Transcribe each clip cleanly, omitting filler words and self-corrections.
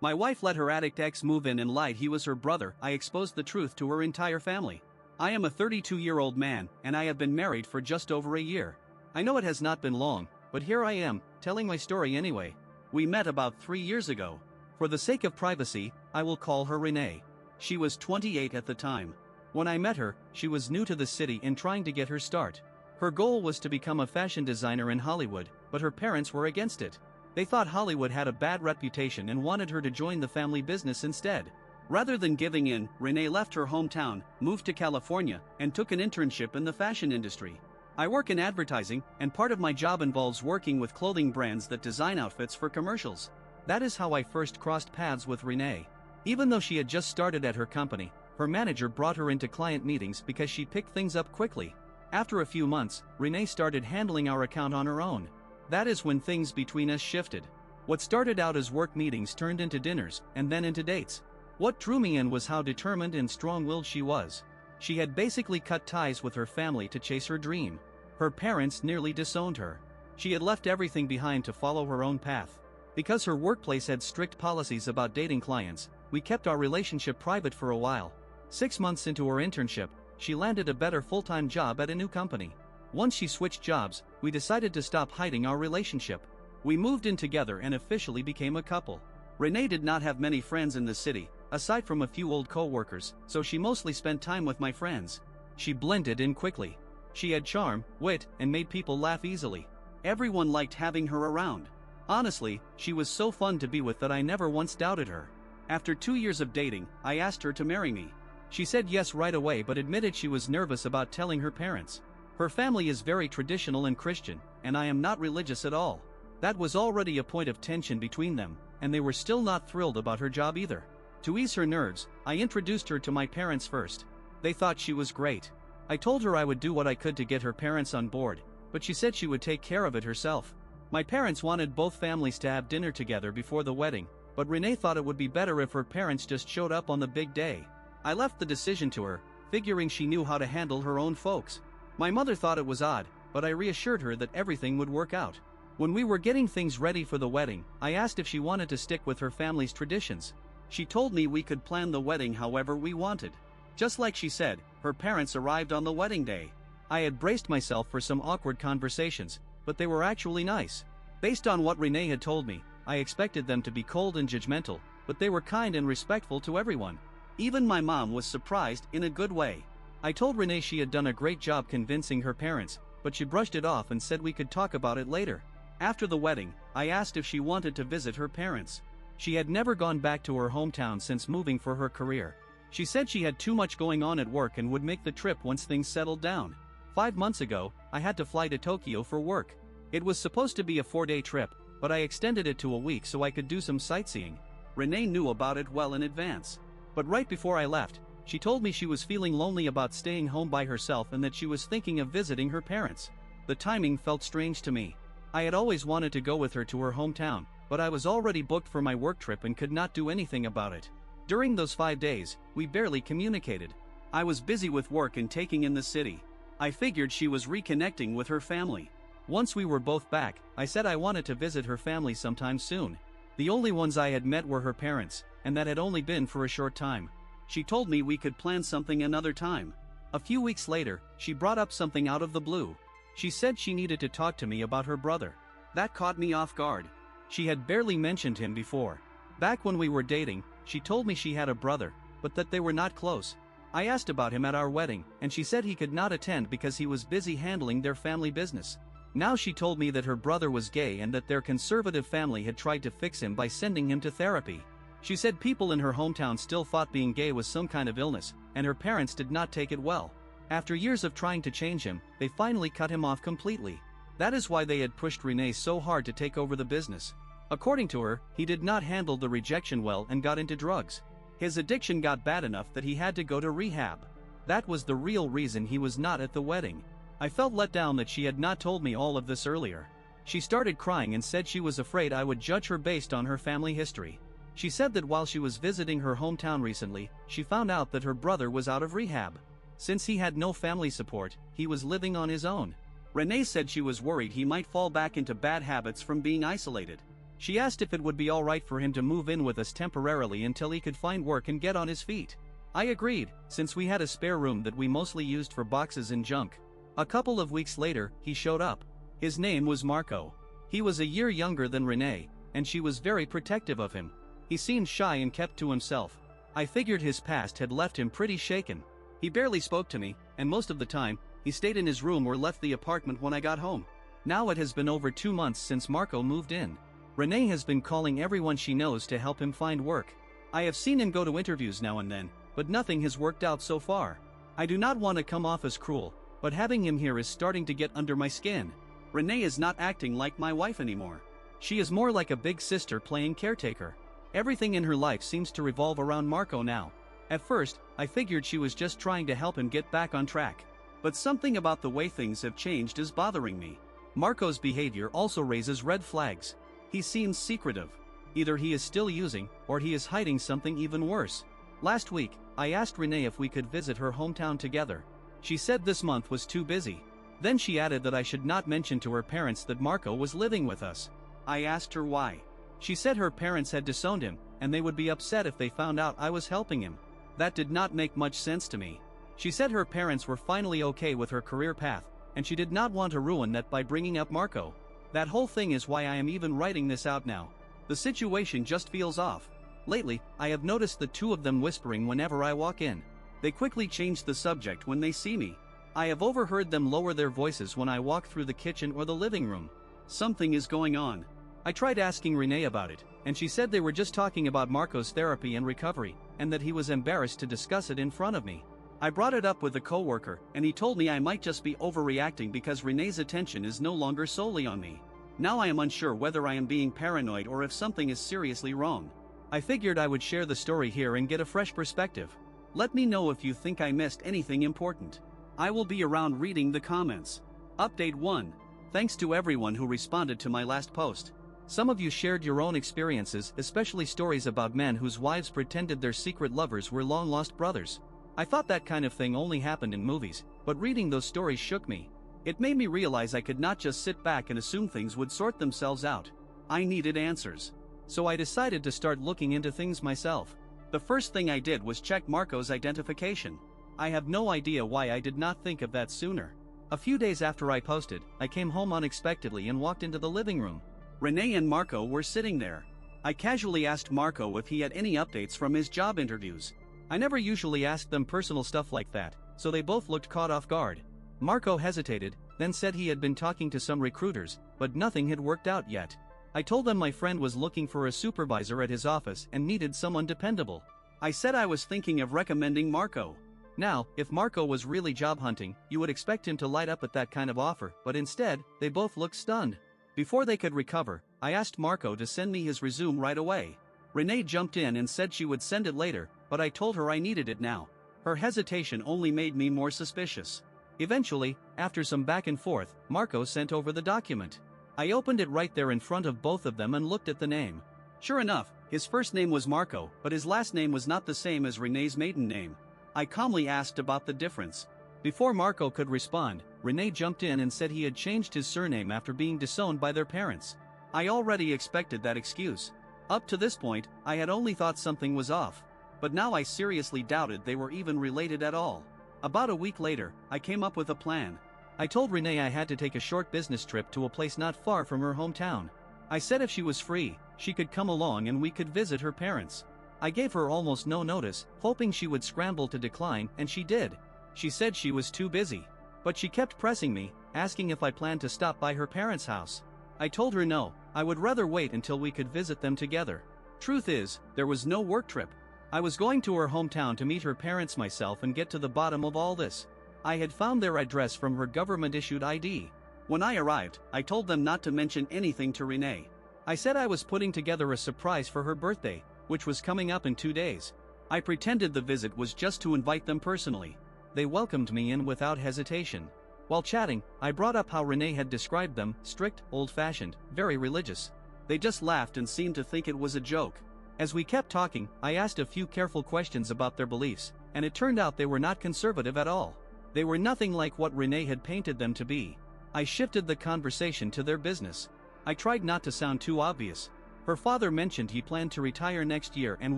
My wife let her addict ex move in and lied he was her brother. I exposed the truth to her entire family. I am a 32-year-old man, and I have been married for just over a year. I know it has not been long, but here I am, telling my story anyway. We met about 3 years ago. For the sake of privacy, I will call her Renee. She was 28 at the time. When I met her, she was new to the city and trying to get her start. Her goal was to become a fashion designer in Hollywood, but her parents were against it. They thought Hollywood had a bad reputation and wanted her to join the family business instead. Rather than giving in, Renee left her hometown, moved to California, and took an internship in the fashion industry. I work in advertising, and part of my job involves working with clothing brands that design outfits for commercials. That is how I first crossed paths with Renee. Even though she had just started at her company, her manager brought her into client meetings because she picked things up quickly. After a few months, Renee started handling our account on her own. That is when things between us shifted. What started out as work meetings turned into dinners, and then into dates. What drew me in was how determined and strong-willed she was. She had basically cut ties with her family to chase her dream. Her parents nearly disowned her. She had left everything behind to follow her own path. Because her workplace had strict policies about dating clients, we kept our relationship private for a while. 6 months into her internship, she landed a better full-time job at a new company. Once she switched jobs, we decided to stop hiding our relationship. We moved in together and officially became a couple. Renee did not have many friends in the city, aside from a few old co-workers, so she mostly spent time with my friends. She blended in quickly. She had charm, wit, and made people laugh easily. Everyone liked having her around. Honestly, she was so fun to be with that I never once doubted her. After 2 years of dating, I asked her to marry me. She said yes right away but admitted she was nervous about telling her parents. Her family is very traditional and Christian, and I am not religious at all. That was already a point of tension between them, and they were still not thrilled about her job either. To ease her nerves, I introduced her to my parents first. They thought she was great. I told her I would do what I could to get her parents on board, but she said she would take care of it herself. My parents wanted both families to have dinner together before the wedding, but Renee thought it would be better if her parents just showed up on the big day. I left the decision to her, figuring she knew how to handle her own folks. My mother thought it was odd, but I reassured her that everything would work out. When we were getting things ready for the wedding, I asked if she wanted to stick with her family's traditions. She told me we could plan the wedding however we wanted. Just like she said, her parents arrived on the wedding day. I had braced myself for some awkward conversations, but they were actually nice. Based on what Renee had told me, I expected them to be cold and judgmental, but they were kind and respectful to everyone. Even my mom was surprised in a good way. I told Renee she had done a great job convincing her parents, but she brushed it off and said we could talk about it later. After the wedding, I asked if she wanted to visit her parents. She had never gone back to her hometown since moving for her career. She said she had too much going on at work and would make the trip once things settled down. 5 months ago, I had to fly to Tokyo for work. It was supposed to be a 4-day trip, but I extended it to a week so I could do some sightseeing. Renee knew about it well in advance. But right before I left, she told me she was feeling lonely about staying home by herself and that she was thinking of visiting her parents. The timing felt strange to me. I had always wanted to go with her to her hometown, but I was already booked for my work trip and could not do anything about it. During those 5 days, we barely communicated. I was busy with work and taking in the city. I figured she was reconnecting with her family. Once we were both back, I said I wanted to visit her family sometime soon. The only ones I had met were her parents, and that had only been for a short time. She told me we could plan something another time. A few weeks later, she brought up something out of the blue. She said she needed to talk to me about her brother. That caught me off guard. She had barely mentioned him before. Back when we were dating, she told me she had a brother, but that they were not close. I asked about him at our wedding, and she said he could not attend because he was busy handling their family business. Now she told me that her brother was gay and that their conservative family had tried to fix him by sending him to therapy. She said people in her hometown still thought being gay was some kind of illness, and her parents did not take it well. After years of trying to change him, they finally cut him off completely. That is why they had pushed Renee so hard to take over the business. According to her, he did not handle the rejection well and got into drugs. His addiction got bad enough that he had to go to rehab. That was the real reason he was not at the wedding. I felt let down that she had not told me all of this earlier. She started crying and said she was afraid I would judge her based on her family history. She said that while she was visiting her hometown recently, she found out that her brother was out of rehab. Since he had no family support, he was living on his own. Renee said she was worried he might fall back into bad habits from being isolated. She asked if it would be alright for him to move in with us temporarily until he could find work and get on his feet. I agreed, since we had a spare room that we mostly used for boxes and junk. A couple of weeks later, he showed up. His name was Marco. He was a year younger than Renee, and she was very protective of him. He seemed shy and kept to himself. I figured his past had left him pretty shaken. He barely spoke to me, and most of the time, he stayed in his room or left the apartment when I got home. Now it has been over 2 months since Marco moved in. Renee has been calling everyone she knows to help him find work. I have seen him go to interviews now and then, but nothing has worked out so far. I do not want to come off as cruel, but having him here is starting to get under my skin. Renee is not acting like my wife anymore. She is more like a big sister playing caretaker. Everything in her life seems to revolve around Marco now. At first, I figured she was just trying to help him get back on track. But something about the way things have changed is bothering me. Marco's behavior also raises red flags. He seems secretive. Either he is still using, or he is hiding something even worse. Last week, I asked Renee if we could visit her hometown together. She said this month was too busy. Then she added that I should not mention to her parents that Marco was living with us. I asked her why. She said her parents had disowned him, and they would be upset if they found out I was helping him. That did not make much sense to me. She said her parents were finally okay with her career path, and she did not want to ruin that by bringing up Marco. That whole thing is why I am even writing this out now. The situation just feels off. Lately, I have noticed the two of them whispering whenever I walk in. They quickly change the subject when they see me. I have overheard them lower their voices when I walk through the kitchen or the living room. Something is going on. I tried asking Renee about it, and she said they were just talking about Marco's therapy and recovery, and that he was embarrassed to discuss it in front of me. I brought it up with a coworker, and he told me I might just be overreacting because Renee's attention is no longer solely on me. Now I am unsure whether I am being paranoid or if something is seriously wrong. I figured I would share the story here and get a fresh perspective. Let me know if you think I missed anything important. I will be around reading the comments. Update 1. Thanks to everyone who responded to my last post. Some of you shared your own experiences, especially stories about men whose wives pretended their secret lovers were long-lost brothers. I thought that kind of thing only happened in movies, but reading those stories shook me. It made me realize I could not just sit back and assume things would sort themselves out. I needed answers. So I decided to start looking into things myself. The first thing I did was check Marco's identification. I have no idea why I did not think of that sooner. A few days after I posted, I came home unexpectedly and walked into the living room. Renee and Marco were sitting there. I casually asked Marco if he had any updates from his job interviews. I never usually ask them personal stuff like that, so they both looked caught off guard. Marco hesitated, then said he had been talking to some recruiters, but nothing had worked out yet. I told them my friend was looking for a supervisor at his office and needed someone dependable. I said I was thinking of recommending Marco. Now, if Marco was really job hunting, you would expect him to light up at that kind of offer, but instead, they both looked stunned. Before they could recover, I asked Marco to send me his resume right away. Renee jumped in and said she would send it later, but I told her I needed it now. Her hesitation only made me more suspicious. Eventually, after some back and forth, Marco sent over the document. I opened it right there in front of both of them and looked at the name. Sure enough, his first name was Marco, but his last name was not the same as Renee's maiden name. I calmly asked about the difference. Before Marco could respond, Renee jumped in and said he had changed his surname after being disowned by their parents. I already expected that excuse. Up to this point, I had only thought something was off. But now I seriously doubted they were even related at all. About a week later, I came up with a plan. I told Renee I had to take a short business trip to a place not far from her hometown. I said if she was free, she could come along and we could visit her parents. I gave her almost no notice, hoping she would scramble to decline, and she did. She said she was too busy. But she kept pressing me, asking if I planned to stop by her parents' house. I told her no, I would rather wait until we could visit them together. Truth is, there was no work trip. I was going to her hometown to meet her parents myself and get to the bottom of all this. I had found their address from her government-issued ID. When I arrived, I told them not to mention anything to Renee. I said I was putting together a surprise for her birthday, which was coming up in 2 days. I pretended the visit was just to invite them personally. They welcomed me in without hesitation. While chatting, I brought up how Renee had described them: strict, old-fashioned, very religious. They just laughed and seemed to think it was a joke. As we kept talking, I asked a few careful questions about their beliefs, and it turned out they were not conservative at all. They were nothing like what Renee had painted them to be. I shifted the conversation to their business. I tried not to sound too obvious. Her father mentioned he planned to retire next year and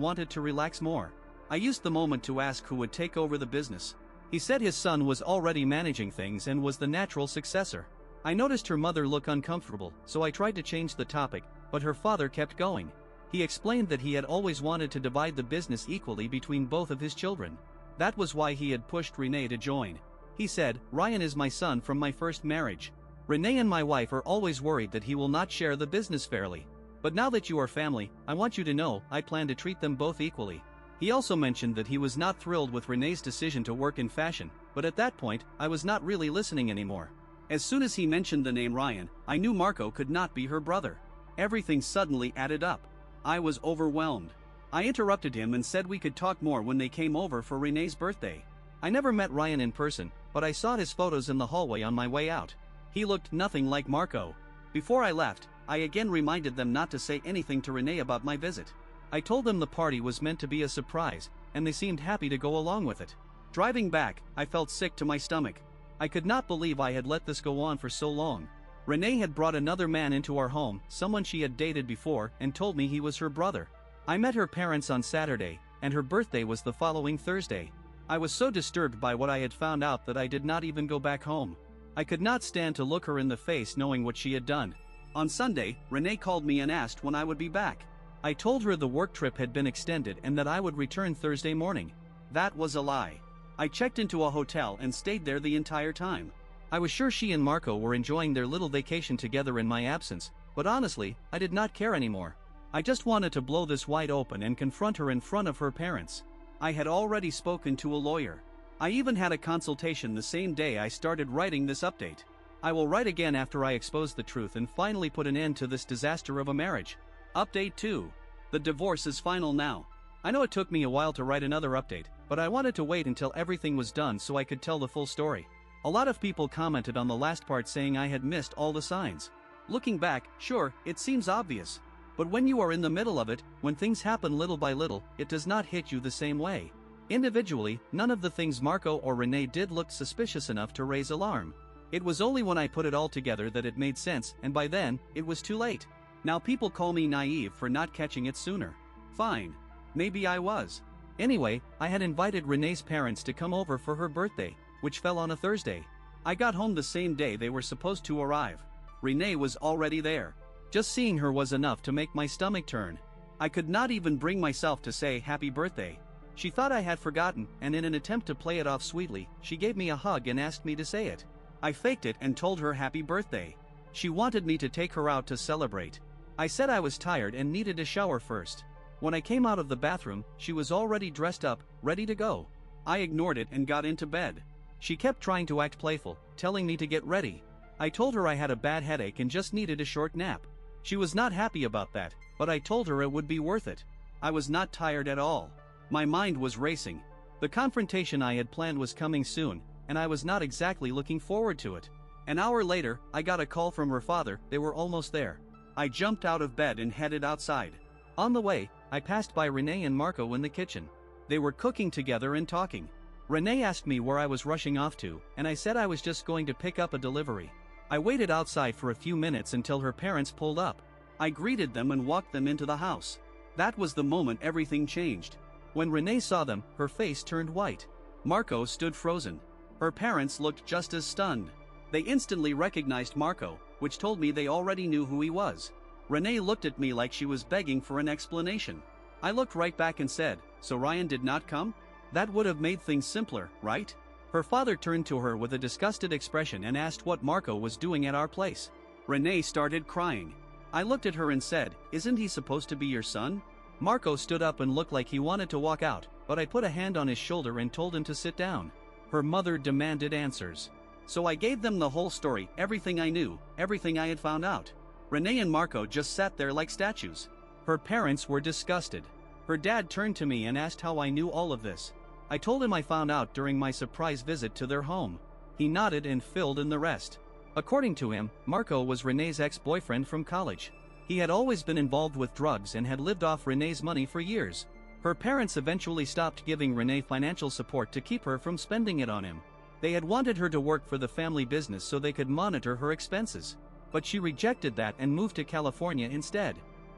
wanted to relax more. I used the moment to ask who would take over the business. He said his son was already managing things and was the natural successor. I noticed her mother look uncomfortable, so I tried to change the topic, but her father kept going. He explained that he had always wanted to divide the business equally between both of his children. That was why he had pushed Renee to join. He said, "Ryan is my son from my first marriage. Renee and my wife are always worried that he will not share the business fairly. But now that you are family, I want you to know I plan to treat them both equally." He also mentioned that he was not thrilled with Renee's decision to work in fashion, but at that point, I was not really listening anymore. As soon as he mentioned the name Ryan, I knew Marco could not be her brother. Everything suddenly added up. I was overwhelmed. I interrupted him and said we could talk more when they came over for Renee's birthday. I never met Ryan in person, but I saw his photos in the hallway on my way out. He looked nothing like Marco. Before I left, I again reminded them not to say anything to Renee about my visit. I told them the party was meant to be a surprise, and they seemed happy to go along with it. Driving back, I felt sick to my stomach. I could not believe I had let this go on for so long. Renee had brought another man into our home, someone she had dated before, and told me he was her brother. I met her parents on Saturday, and her birthday was the following Thursday. I was so disturbed by what I had found out that I did not even go back home. I could not stand to look her in the face knowing what she had done. On Sunday, Renee called me and asked when I would be back. I told her the work trip had been extended and that I would return Thursday morning. That was a lie. I checked into a hotel and stayed there the entire time. I was sure she and Marco were enjoying their little vacation together in my absence, but honestly, I did not care anymore. I just wanted to blow this wide open and confront her in front of her parents. I had already spoken to a lawyer. I even had a consultation the same day I started writing this update. I will write again after I expose the truth and finally put an end to this disaster of a marriage. Update 2. The divorce is final now. I know it took me a while to write another update, but I wanted to wait until everything was done so I could tell the full story. A lot of people commented on the last part saying I had missed all the signs. Looking back, sure, it seems obvious. But when you are in the middle of it, when things happen little by little, it does not hit you the same way. Individually, none of the things Marco or Renee did looked suspicious enough to raise alarm. It was only when I put it all together that it made sense, and by then, it was too late. Now people call me naive for not catching it sooner. Fine. Maybe I was. Anyway, I had invited Renee's parents to come over for her birthday, which fell on a Thursday. I got home the same day they were supposed to arrive. Renee was already there. Just seeing her was enough to make my stomach turn. I could not even bring myself to say happy birthday. She thought I had forgotten, and in an attempt to play it off sweetly, she gave me a hug and asked me to say it. I faked it and told her happy birthday. She wanted me to take her out to celebrate. I said I was tired and needed a shower first. When I came out of the bathroom, she was already dressed up, ready to go. I ignored it and got into bed. She kept trying to act playful, telling me to get ready. I told her I had a bad headache and just needed a short nap. She was not happy about that, but I told her it would be worth it. I was not tired at all. My mind was racing. The confrontation I had planned was coming soon, and I was not exactly looking forward to it. An hour later, I got a call from her father. They were almost there. I jumped out of bed and headed outside. On the way, I passed by Renee and Marco in the kitchen. They were cooking together and talking. Renee asked me where I was rushing off to, and I said I was just going to pick up a delivery. I waited outside for a few minutes until her parents pulled up. I greeted them and walked them into the house. That was the moment everything changed. When Renee saw them, her face turned white. Marco stood frozen. Her parents looked just as stunned. They instantly recognized Marco, which told me they already knew who he was. Renee looked at me like she was begging for an explanation. I looked right back and said, "So Ryan did not come? That would have made things simpler, right?" Her father turned to her with a disgusted expression and asked what Marco was doing at our place. Renee started crying. I looked at her and said, "Isn't he supposed to be your son?" Marco stood up and looked like he wanted to walk out, but I put a hand on his shoulder and told him to sit down. Her mother demanded answers. So I gave them the whole story, everything I knew, everything I had found out. Renee and Marco just sat there like statues. Her parents were disgusted. Her dad turned to me and asked how I knew all of this. I told him I found out during my surprise visit to their home. He nodded and filled in the rest. According to him, Marco was Renee's ex-boyfriend from college. He had always been involved with drugs and had lived off Renee's money for years. Her parents eventually stopped giving Renee financial support to keep her from spending it on him. They had wanted her to work for the family business so they could monitor her expenses. But she rejected that and moved to California instead.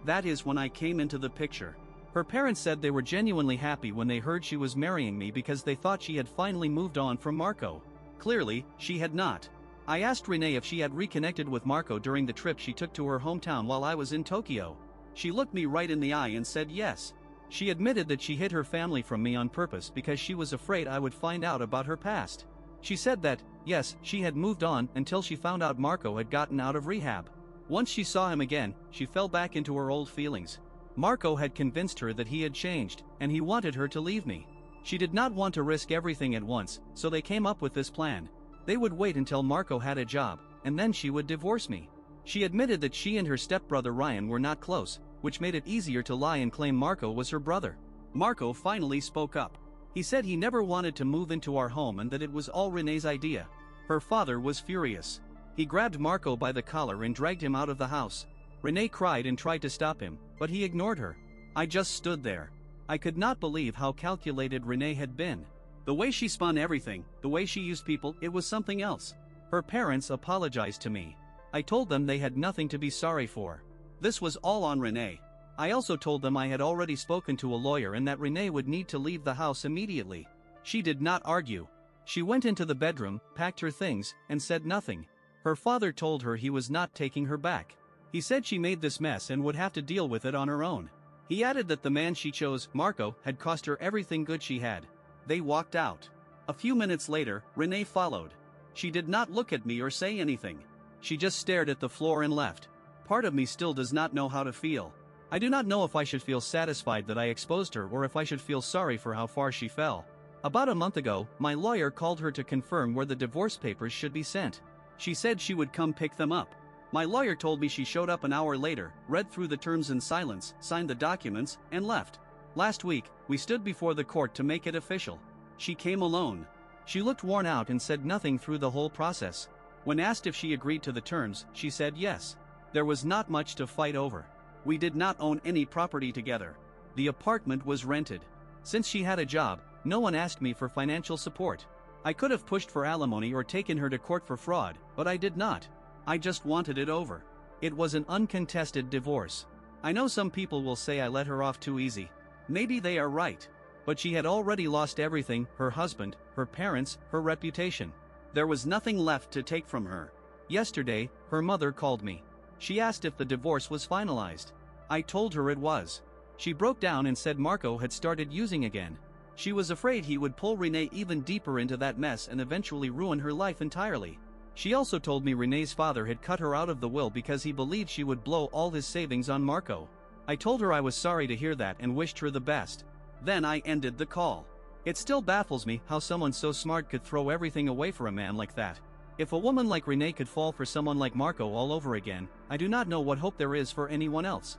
That is when I came into the picture. Her parents said they were genuinely happy when they heard she was marrying me because they thought she had finally moved on from Marco. Clearly, she had not. I asked Renee if she had reconnected with Marco during the trip she took to her hometown while I was in Tokyo. She looked me right in the eye and said yes. She admitted that she hid her family from me on purpose because she was afraid I would find out about her past. She said that, yes, she had moved on until she found out Marco had gotten out of rehab. Once she saw him again, she fell back into her old feelings. Marco had convinced her that he had changed, and he wanted her to leave me. She did not want to risk everything at once, so they came up with this plan. They would wait until Marco had a job, and then she would divorce me. She admitted that she and her stepbrother Ryan were not close, which made it easier to lie and claim Marco was her brother. Marco finally spoke up. He said he never wanted to move into our home and that it was all Renee's idea. Her father was furious. He grabbed Marco by the collar and dragged him out of the house. Renee cried and tried to stop him, but he ignored her. I just stood there. I could not believe how calculated Renee had been. The way she spun everything, the way she used people, it was something else. Her parents apologized to me. I told them they had nothing to be sorry for. This was all on Renee. I also told them I had already spoken to a lawyer and that Renee would need to leave the house immediately. She did not argue. She went into the bedroom, packed her things, and said nothing. Her father told her he was not taking her back. He said she made this mess and would have to deal with it on her own. He added that the man she chose, Marco, had cost her everything good she had. They walked out. A few minutes later, Renee followed. She did not look at me or say anything. She just stared at the floor and left. Part of me still does not know how to feel. I do not know if I should feel satisfied that I exposed her or if I should feel sorry for how far she fell. About a month ago, my lawyer called her to confirm where the divorce papers should be sent. She said she would come pick them up. My lawyer told me she showed up an hour later, read through the terms in silence, signed the documents, and left. Last week, we stood before the court to make it official. She came alone. She looked worn out and said nothing through the whole process. When asked if she agreed to the terms, she said yes. There was not much to fight over. We did not own any property together. The apartment was rented. Since she had a job, no one asked me for financial support. I could have pushed for alimony or taken her to court for fraud, but I did not. I just wanted it over. It was an uncontested divorce. I know some people will say I let her off too easy. Maybe they are right. But she had already lost everything, her husband, her parents, her reputation. There was nothing left to take from her. Yesterday, her mother called me. She asked if the divorce was finalized. I told her it was. She broke down and said Marco had started using again. She was afraid he would pull Renee even deeper into that mess and eventually ruin her life entirely. She also told me Renee's father had cut her out of the will because he believed she would blow all his savings on Marco. I told her I was sorry to hear that and wished her the best. Then I ended the call. It still baffles me how someone so smart could throw everything away for a man like that. If a woman like Renee could fall for someone like Marco all over again, I do not know what hope there is for anyone else.